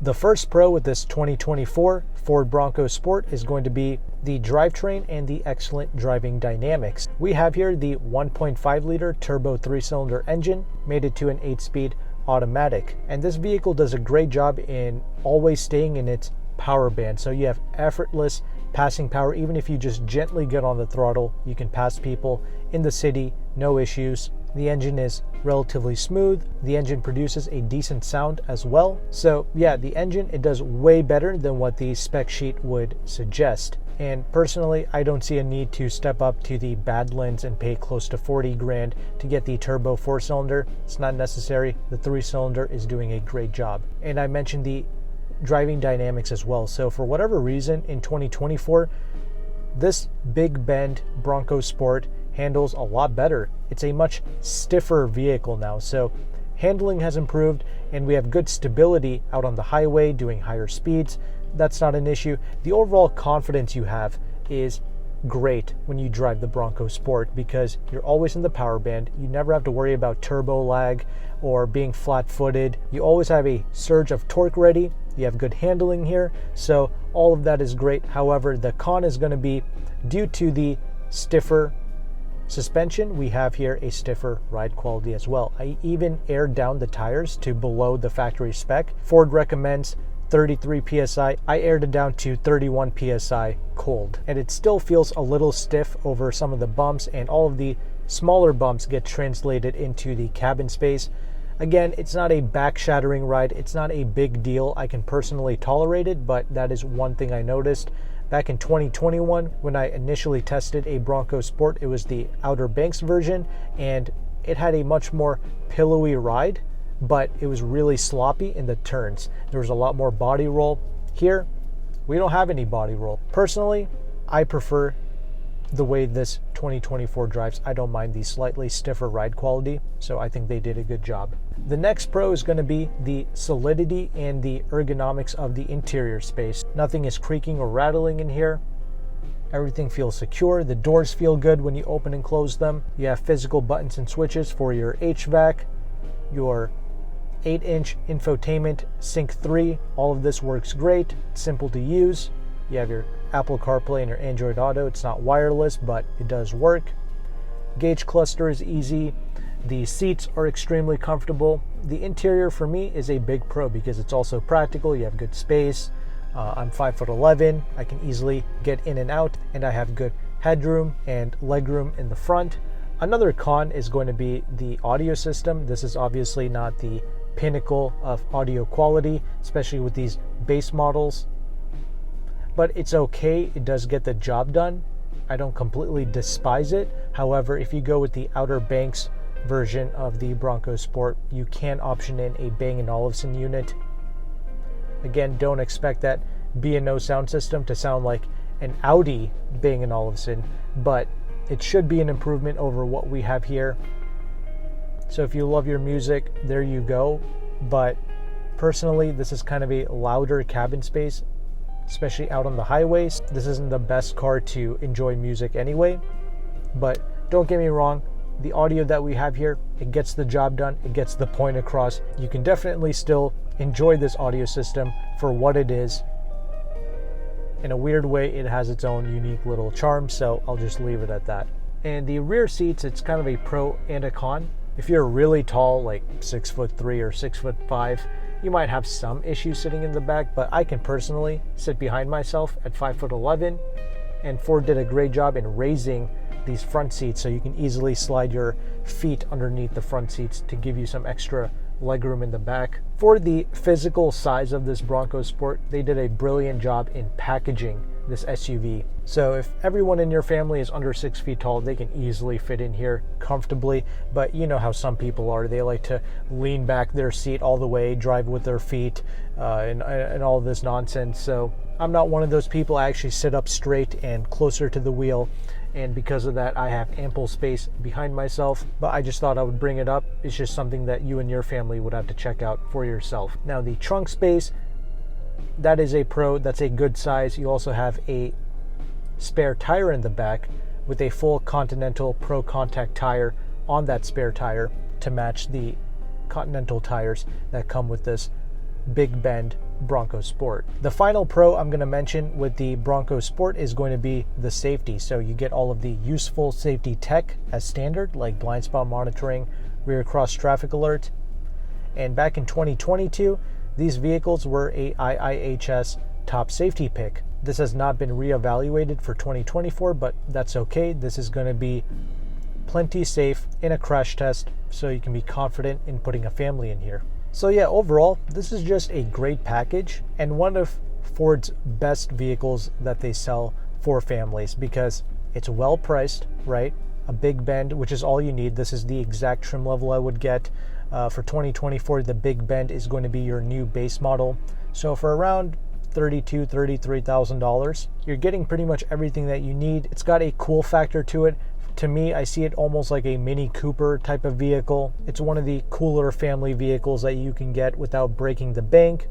The first pro with this 2024 Ford Bronco Sport is going to be the drivetrain and the excellent driving dynamics. We have here the 1.5 liter turbo 3-cylinder engine mated to an 8-speed automatic, and this vehicle does a great job in always staying in its power band, so you have effortless passing power. Even if you just gently get on the throttle, you can pass people in the city, no issues. The engine is relatively smooth. The engine produces a decent sound as well. So yeah, the engine, it does way better than what the spec sheet would suggest. And personally, I don't see a need to step up to the Badlands and pay close to 40 grand to get the turbo 4-cylinder. It's not necessary. The 3-cylinder is doing a great job. And I mentioned the driving dynamics as well. So for whatever reason, in 2024, this Big Bend Bronco Sport handles a lot better. It's a much stiffer vehicle now, so handling has improved, and we have good stability out on the highway doing higher speeds. That's not an issue. The overall confidence you have is great when you drive the Bronco Sport because you're always in the power band. You never have to worry about turbo lag or being flat-footed. You always have a surge of torque ready. You have good handling here, so all of that is great. However, the con is going to be due to the stiffer suspension. We have here a stiffer ride quality as well. I even aired down the tires to below the factory spec. Ford recommends 33 psi. I aired it down to 31 psi cold, and it still feels a little stiff over some of the bumps, and all of the smaller bumps get translated into the cabin space. Again, it's not a back-shattering ride. It's not a big deal. I can personally tolerate it, but that is one thing I noticed. Back in 2021, when I initially tested a Bronco Sport, it was the Outer Banks version, and it had a much more pillowy ride, but it was really sloppy in the turns. There was a lot more body roll. Here, we don't have any body roll. Personally, I prefer the way this 2024 drives. I don't mind the slightly stiffer ride quality, so I think they did a good job. The next pro is going to be the solidity and the ergonomics of the interior space. Nothing is creaking or rattling in here. Everything feels secure. The doors feel good when you open and close them. You have physical buttons and switches for your HVAC, your 8-inch infotainment, Sync 3. All of this works great. It's simple to use. You have your Apple CarPlay and your Android Auto. It's not wireless, but it does work. Gauge cluster is easy. The seats are extremely comfortable. The interior for me is a big pro because it's also practical. You have good space. I'm 5'11". I can easily get in and out, and I have good headroom and legroom in the front. Another con is going to be the audio system. This is obviously not the pinnacle of audio quality, especially with these base models, but it's okay. It does get the job done. I don't completely despise it. However, if you go with the Outer Banks version of the Bronco Sport, you can option in a Bang & Olufsen unit. Again, don't expect that B&O sound system to sound like an Audi Bang & Olufsen, but it should be an improvement over what we have here. So if you love your music, there you go. But personally, this is kind of a louder cabin space, especially out on the highways. This isn't the best car to enjoy music anyway, but don't get me wrong, the audio that we have here, it gets the job done, it gets the point across. You can definitely still enjoy this audio system for what it is. In a weird way, it has its own unique little charm, so I'll just leave it at that. And the rear seats, it's kind of a pro and a con. If you're really tall, like 6'3" or 6'5", you might have some issues sitting in the back, but I can personally sit behind myself at 5'11", and Ford did a great job in raising these front seats so you can easily slide your feet underneath the front seats to give you some extra legroom in the back. For the physical size of this Bronco Sport, they did a brilliant job in packaging this SUV. So if everyone in your family is under 6 feet tall, they can easily fit in here comfortably. But you know how some people are. They like to lean back their seat all the way, drive with their feet, and all this nonsense. So I'm not one of those people. I actually sit up straight and closer to the wheel, and because of that, I have ample space behind myself. But I just thought I would bring it up. It's just something that you and your family would have to check out for yourself. Now, the trunk space, that is a pro. That's a good size. You also have a spare tire in the back with a full Continental Pro Contact tire on that spare tire to match the Continental tires that come with this Big Bend Bronco Sport. The final pro I'm going to mention with the Bronco Sport is going to be the safety. So you get all of the useful safety tech as standard, like blind spot monitoring, rear cross traffic alert. And back in 2022, these vehicles were a IIHS top safety pick. This has not been reevaluated for 2024, but that's okay. This is going to be plenty safe in a crash test, so you can be confident in putting a family in here. So yeah, overall, this is just a great package and one of Ford's best vehicles that they sell for families because it's well priced, right? A Big Bend, which is all you need. This is the exact trim level I would get. For 2024, the Big Bend is going to be your new base model. So for around $32,000, $33,000, you're getting pretty much everything that you need. It's got a cool factor to it. To me, I see it almost like a Mini Cooper type of vehicle. It's one of the cooler family vehicles that you can get without breaking the bank.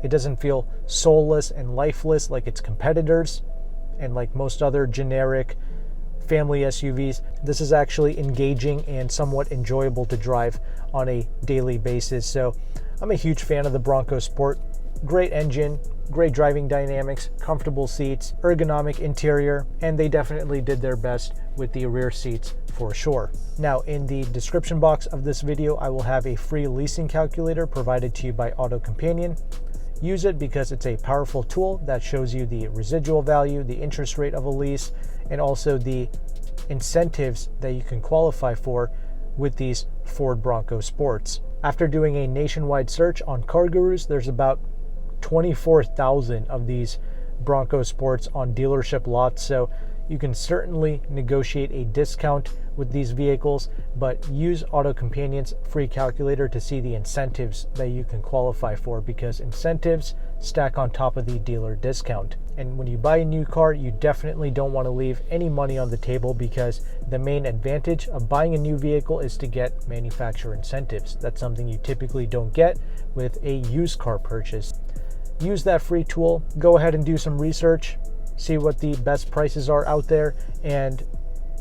It doesn't feel soulless and lifeless like its competitors and like most other generic family SUVs. This is actually engaging and somewhat enjoyable to drive on a daily basis. So I'm a huge fan of the Bronco Sport. Great engine, great driving dynamics, comfortable seats, ergonomic interior, and they definitely did their best with the rear seats for sure. Now, in the description box of this video, I will have a free leasing calculator provided to you by AutoCompanion. Use it because it's a powerful tool that shows you the residual value, the interest rate of a lease, and also the incentives that you can qualify for with these Ford Bronco Sports. After doing a nationwide search on CarGurus, there's about 24,000 of these Bronco Sports on dealership lots, so you can certainly negotiate a discount with these vehicles, but use AutoCompanion's free calculator to see the incentives that you can qualify for, because incentives stack on top of the dealer discount. And when you buy a new car, you definitely don't want to leave any money on the table, because the main advantage of buying a new vehicle is to get manufacturer incentives. That's something you typically don't get with a used car purchase. Use that free tool, go ahead and do some research, see what the best prices are out there, and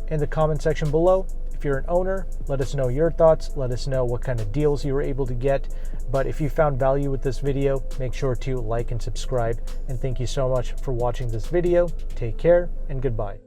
in the comment section below, if you're an owner, let us know your thoughts, let us know what kind of deals you were able to get. But if you found value with this video, make sure to like and subscribe, and thank you so much for watching this video. Take care and goodbye.